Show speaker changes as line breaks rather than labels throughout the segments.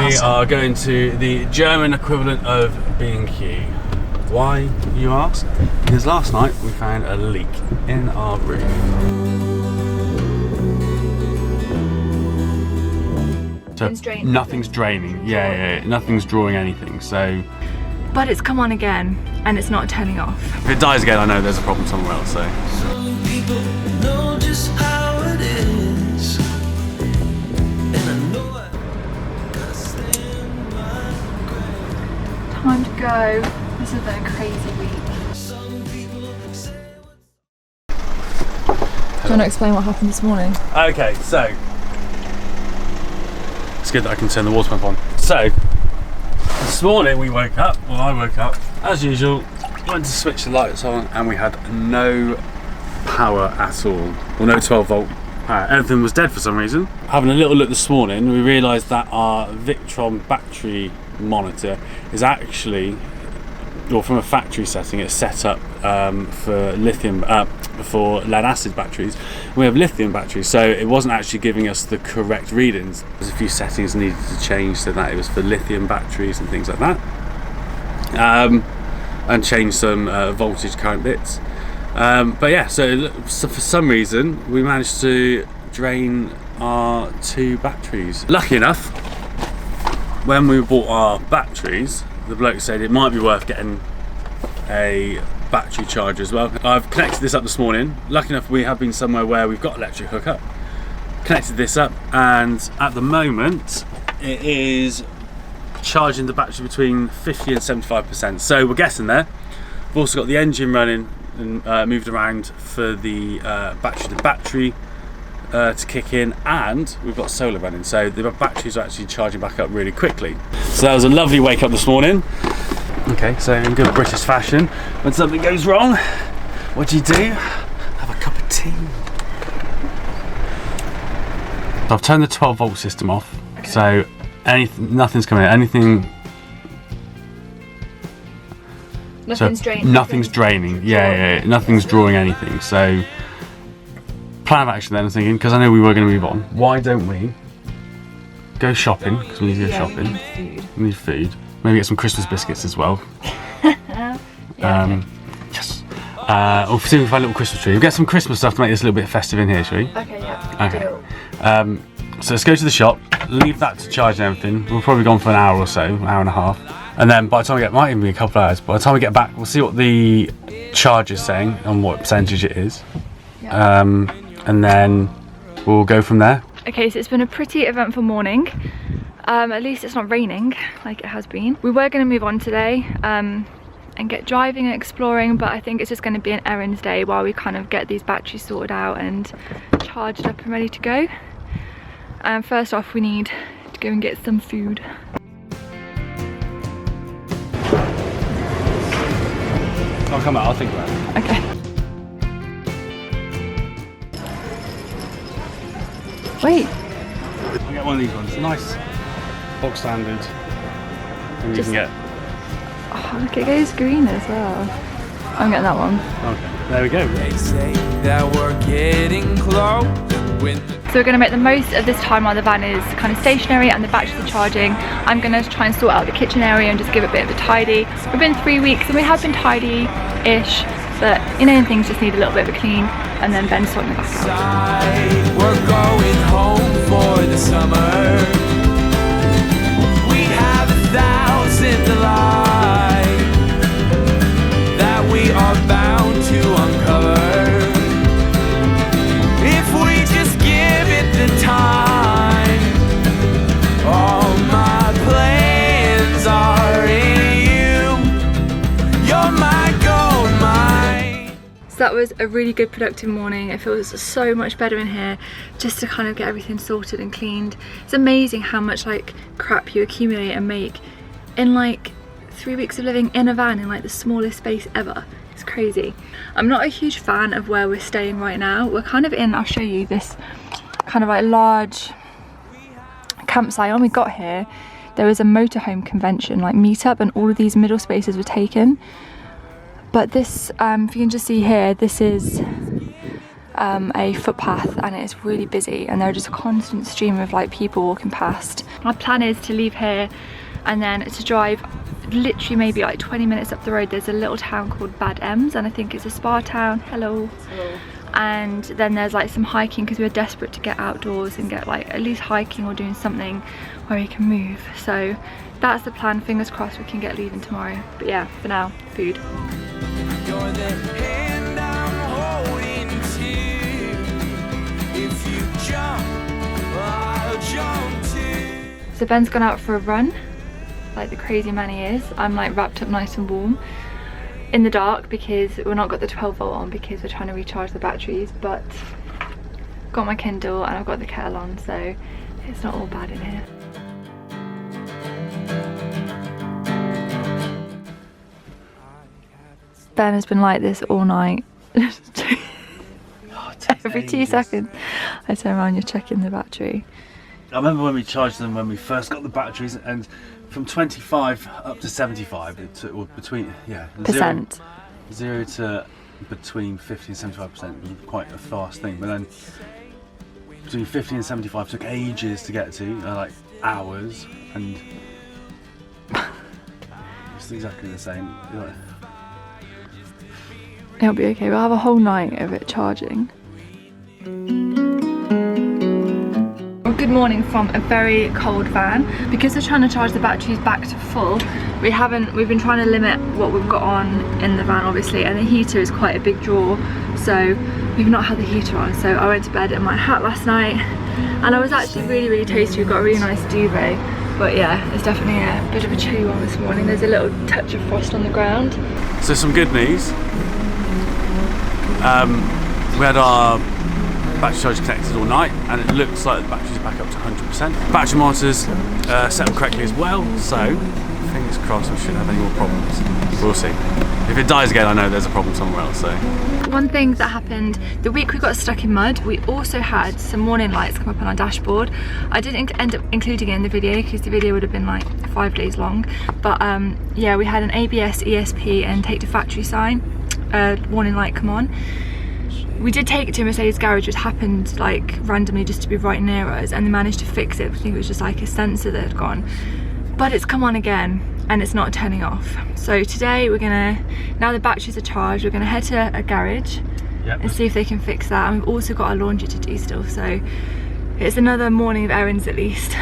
We are going to the German equivalent of B&Q. Why, you ask? Because last night we found a leak in our roof. So nothing's draining. Yeah, nothing's drawing anything. So,
but it's come on again, and it's not turning off.
If it dies again, I know there's a problem somewhere else. So.
Some people know just how it is, and I know I gotta stand my ground.
Time to go. This has been a crazy week.
Some people say
Do you want to explain what happened this morning?
Okay, so it's good that I can turn the water pump on. So this morning we woke up, well I woke up, as usual, went to switch the lights on and we had no power at all. Well, no 12 volt power. Everything was dead for some reason. Having a little look this morning, we realised that our Victron battery monitor is actually, or from a factory setting, it's set up for lithium, for lead acid batteries. We have lithium batteries, so it wasn't actually giving us the correct readings. There's a few settings needed to change so that it was for lithium batteries and things like that, and change some voltage current bits. But yeah, so for some reason we managed to drain our 2 batteries. Lucky enough, when we bought our batteries, the bloke said it might be worth getting a battery charger as well. I've connected this up this morning. Lucky enough, we have been somewhere where we've got electric hookup. Connected this up, and at the moment it is charging the battery between 50 and 75%. So we're getting there. We've also got the engine running and moved around for the battery to kick in, and we've got solar running, so the batteries are actually charging back up really quickly. So that was a lovely wake up this morning. Okay, so in good British fashion, when something goes wrong, what do? Have a cup of tea. So I've turned the 12 volt system off, okay. So nothing's coming in, nothing's draining. Yeah, nothing's drawing anything. So plan of action then, I'm thinking, because I know we were going to move on, why don't we go shopping, because we need to go shopping. We need food. Maybe get some Christmas biscuits as well. Yes. Or see if we can find a little Christmas tree. We'll get some Christmas stuff to make this a little bit festive in here, shall we?
Okay, yeah.
Okay. So let's go to the shop, leave that to charge and everything. We'll probably gone for an hour or so, an hour and a half. And then by the time we get, might even be a couple of hours, by the time we get back, we'll see what the charge is saying and what percentage it is. Yeah. And then we'll go from there.
Okay, so it's been a pretty eventful morning. At least it's not raining like it has been. We were going to move on today and get driving and exploring, but I think it's just going to be an errands day while we kind of get these batteries sorted out and charged up and ready to go. First off, we need to go and get some food.
I'll come out, I'll think about it.
Okay. Wait.
I'll get one of these ones. It's a nice bog standard. And you can get.
Oh, look, it goes green as well. I'm getting that one.
Okay, there we go.
They say that we're getting close.
So we're going to make the most of this time while the van is kind of stationary and the batteries are charging. I'm going to try and sort out the kitchen area and just give it a bit of a tidy. We've been 3 weeks and we have been tidy-ish, but you know, things just need a little bit of a clean, and then Ben's sorting it back out.
We're going home for the summer. We have 1,000 lives that we are bound to uncover. If we just give it the time, all my plans are in you. You're my goldmine.
So that was a really good productive morning. It feels so much better in here just to kind of get everything sorted and cleaned. It's amazing how much like crap you accumulate and make in like 3 weeks of living in a van in like the smallest space ever. It's crazy. I'm not a huge fan of where we're staying right now. We're kind of in, I'll show you, this kind of like large campsite. When we got here, there was a motorhome convention like meetup, and all of these middle spaces were taken. But this, if you can just see here, this is a footpath and it's really busy and there are just a constant stream of like people walking past. Our plan is to leave here and then to drive literally maybe like 20 minutes up the road. There's a little town called Bad Ems and I think it's a spa town. Hello. And then there's like some hiking because we're desperate to get outdoors and get like at least hiking or doing something where we can move. So that's the plan. Fingers crossed we can get leaving tomorrow. But yeah, for now, food.
You're the hand I'm holding to. If you jump, I'll jump too.
So Ben's gone out for a run, like the crazy man he is. I'm like wrapped up nice and warm in the dark because we've not got the 12 volt on because we're trying to recharge the batteries, but got my Kindle and I've got the kettle on, so it's not all bad in here. Ben has been like this all night. Every 2 seconds I turn around, you're checking the battery.
I remember when we charged them when we first got the batteries, and from 25 up to 75, it took, or between, yeah, zero to between 50 and 75% was quite a fast thing, but then between 50 and 75 took ages to get to, like hours, and it's exactly the same. Like,
it'll be okay, we'll have a whole night of it charging. Good morning from a very cold van. Because we're trying to charge the batteries back to full, we've been trying to limit what we've got on in the van obviously, and the heater is quite a big draw, so we've not had the heater on. So I went to bed in my hat last night and I was actually really toasty. We've got a really nice duvet, but yeah, it's definitely a bit of a chilly one this morning. There's a little touch of frost on the ground.
so some good news. We had our battery charge connected all night and it looks like the battery's back up to 100%. Battery monitors set them correctly as well, so fingers crossed we shouldn't have any more problems. We'll see. If it dies again, I know there's a problem somewhere else. So
one thing that happened the week we got stuck in mud, we also had some warning lights come up on our dashboard. I didn't end up including it in the video because the video would have been like 5 days long, but yeah, we had an ABS, ESP and take to factory sign warning light come on. We did take it to a Mercedes garage, which happened like randomly just to be right near us, and they managed to fix it. I think it was just like a sensor that had gone, but it's come on again and it's not turning off. So today we're gonna, now the batteries are charged, we're gonna head to a garage and see if they can fix that. And we've also got our laundry to do still, so it's another morning of errands at least.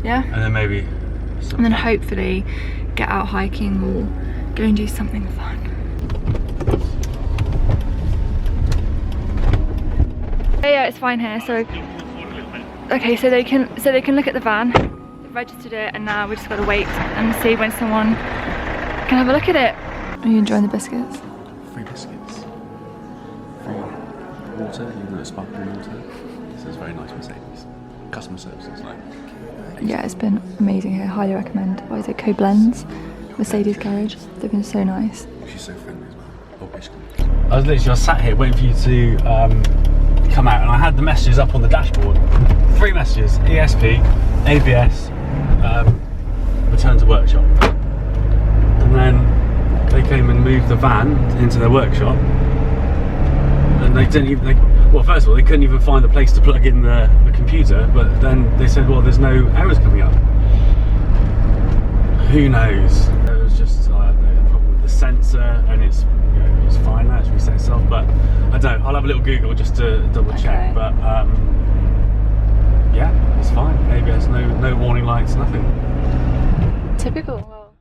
Yeah,
and then maybe
and then hopefully get out hiking or go and do something fun. Yeah, it's fine here. So okay, so they can look at the van. They've registered it, and now we just got to wait and see when someone can have a look at it. Are you enjoying the biscuits?
free biscuits, free water, even though it's sparkling water. This is very nice Mercedes. Customer service is like.
Yeah, it's been amazing here. Highly recommend. What is it? Koblenz Mercedes garage. They've been so nice.
She's so friendly as well. I was literally sat here waiting for you to come out, and I had the messages up on the dashboard. 3 messages: ESP, ABS, return to workshop. And then they came and moved the van into their workshop, and they didn't even. Well, first of all, they couldn't even find the place to plug in the computer. But then they said, "Well, there's no errors coming up." Who knows? It was just a problem with the sensor, and it's fine now, it's reset itself, but I don't know, I'll have a little Google just to double check, but yeah, it's fine. ABS, no warning lights, nothing.
Typical.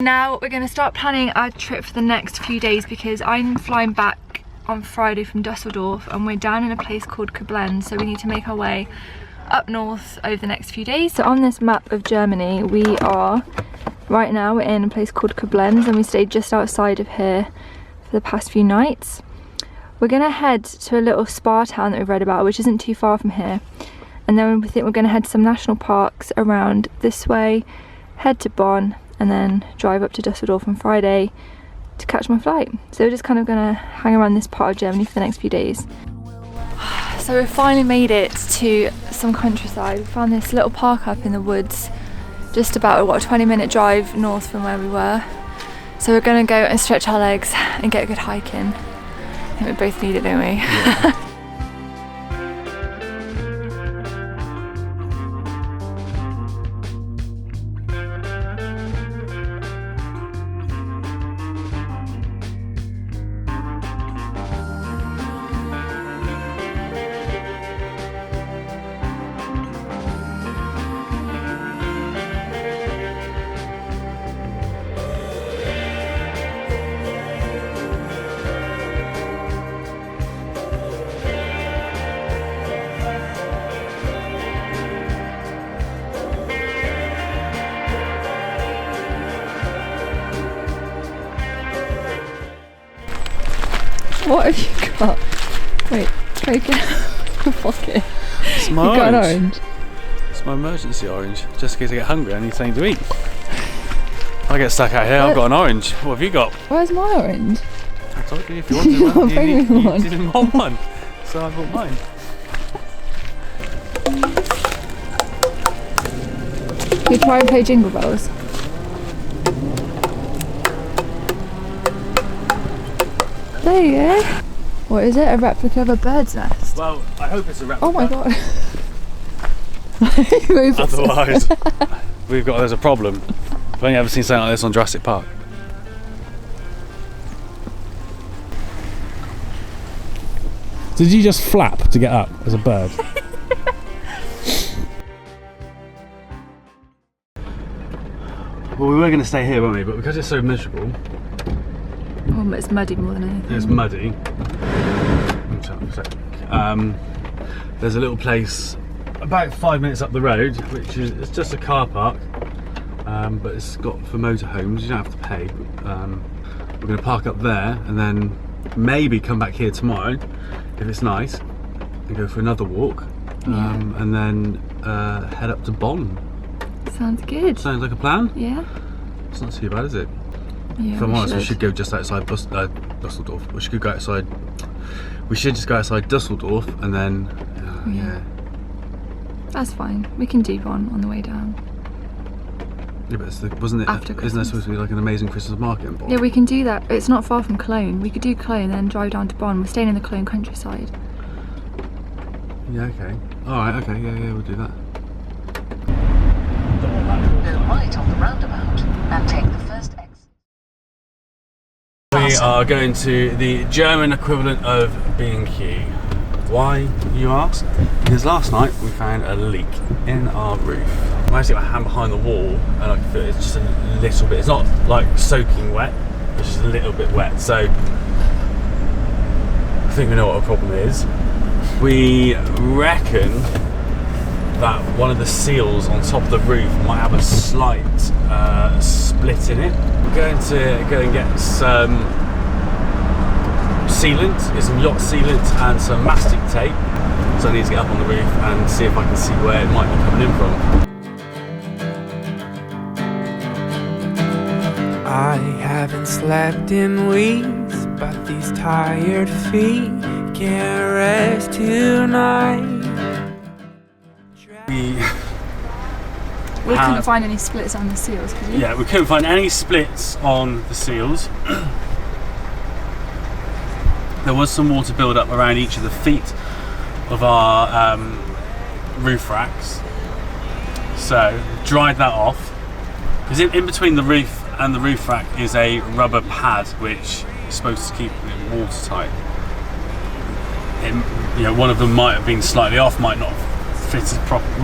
Now we're going to start planning our trip for the next few days because I'm flying back on Friday from Dusseldorf and we're down in a place called Koblenz, so we need to make our way up north over the next few days. So on this map of Germany, we are right now, we're in a place called Koblenz and we stayed just outside of here for the past few nights. We're gonna head to a little spa town that we've read about, which isn't too far from here, and then we think we're gonna head to some national parks around this way, head to Bonn, and then drive up to Dusseldorf on Friday to catch my flight. So we're just kind of gonna hang around this part of Germany for the next few days. So we finally made it to some countryside. We found this little park up in the woods, just about a 20-minute drive north from where we were. So we're gonna go and stretch our legs and get a good hike in. think we both need it, don't we?
Yeah.
What have you got? Wait, take it out of your pocket.
It's my
You got an
orange.
orange?
It's my emergency orange, just in case I get hungry. I need something to eat. If I get stuck out here, I've got an orange. What have you got?
Where's my orange?
I told you if you wanted
Your
one,
favourite one.
you didn't want one, so I bought mine.
You try and play Jingle Bells. There you go. What is it? A replica of a bird's nest?
Well, I hope it's a replica.
Oh my god. Move it.
Otherwise, there's a problem. I've only ever seen something like this on Jurassic Park. Did you just flap to get up as a bird? Well, we were going to stay here, weren't we? But because it's so miserable,
Oh, it's muddy more than anything.
it's muddy. There's a little place about 5 minutes up the road, which is it's just a car park, but it's got for motorhomes. You don't have to pay. We're going to park up there and then maybe come back here tomorrow if it's nice and go for another walk, and then head up to Bonn.
Sounds good.
Sounds like a plan.
Yeah.
It's not too bad, is it?
Yeah.
If I'm honest, we should go just outside Dusseldorf. We should go outside. We should just go outside Dusseldorf and then. Yeah.
That's fine. We can do one on the way down.
Yeah, but wasn't it?
After
Isn't there
Christmas.
supposed to be like an amazing Christmas market in Bonn?
Yeah, we can do that. It's not far from Cologne. We could do Cologne, then drive down to Bonn. We're staying in the Cologne countryside.
Yeah. Okay. All right. Okay. Yeah. We'll do that.
Go right on the roundabout and take the first exit.
We are going to the German equivalent of B&Q. Why, you ask? Because last night we found a leak in our roof. I actually got my hand behind the wall and I can feel it's just a little bit. It's not like soaking wet, it's just a little bit wet. So I think we know what our problem is. We reckon that one of the seals on top of the roof might have a slight split in it. We're going to go and get some sealant, get some yacht sealant and some mastic tape. So I need to get up on the roof and see if I can see where it might be coming in from.
I haven't slept in weeks, but these tired feet can't rest tonight.
We couldn't find any splits on the seals, could you?
Yeah, we couldn't find any splits on the seals. There was some water build up around each of the feet of our roof racks. So dried that off. Because in between the roof and the roof rack is a rubber pad which is supposed to keep it watertight. One of them might have been slightly off, might not have fitted properly.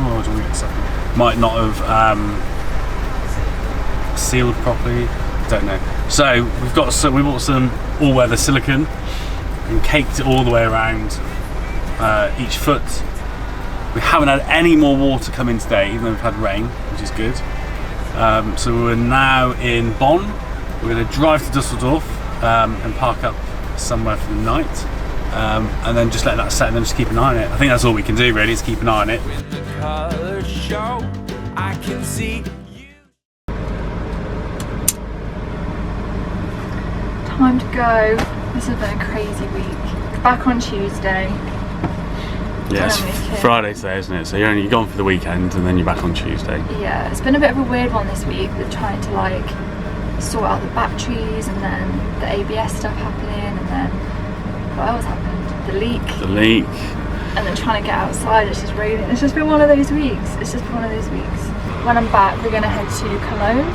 Might not have sealed properly. Don't know. So we bought some all-weather silicone and caked it all the way around each foot. We haven't had any more water come in today, even though we've had rain, which is good. So we're now in Bonn. We're going to drive to Dusseldorf and park up somewhere for the night, and then just let that set and then just keep an eye on it. I think that's all we can do really, is keep an eye on it.
When the colors show, I can see you.
Time to go. This has been a crazy week. Back on Tuesday.
Yeah, it's
I don't know,
Friday today, isn't it? So you're only gone for the weekend and then you're back on Tuesday.
Yeah, it's been a bit of a weird one this week with trying to sort out the batteries and then the ABS stuff happening and then What else happened? The leak.
The leak.
And then trying to get outside, it's just raining. It's just been one of those weeks. It's just been one of those weeks. When I'm back, we're going to head to Cologne.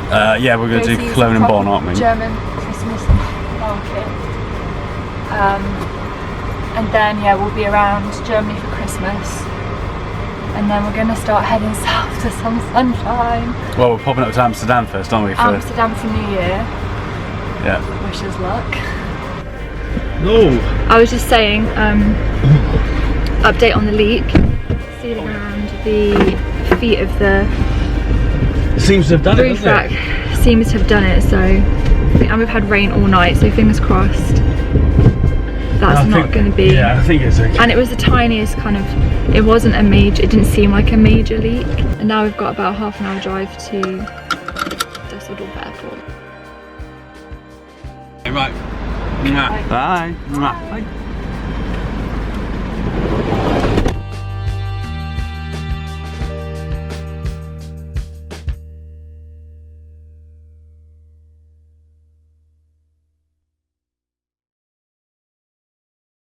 Yeah, we're going to do Cologne and Bonn, aren't we?
German Christmas market. And then, yeah, we'll be around Germany for Christmas. And then we're going to start heading south to some sunshine.
Well, we're popping up to Amsterdam first, aren't we?
Amsterdam for New Year.
Yeah.
Wish us luck.
No.
I was just saying, update on the leak. Sealing around the feet of the
It seems to have done
roof rack seems to have done it. So, and we've had rain all night. So fingers crossed. That's not going to be.
Yeah, I think it's okay.
And it was the tiniest kind of. It wasn't a major. It didn't seem like a major leak. And now we've got about half an hour drive to Düsseldorf Airport.
Right. Bye. Bye.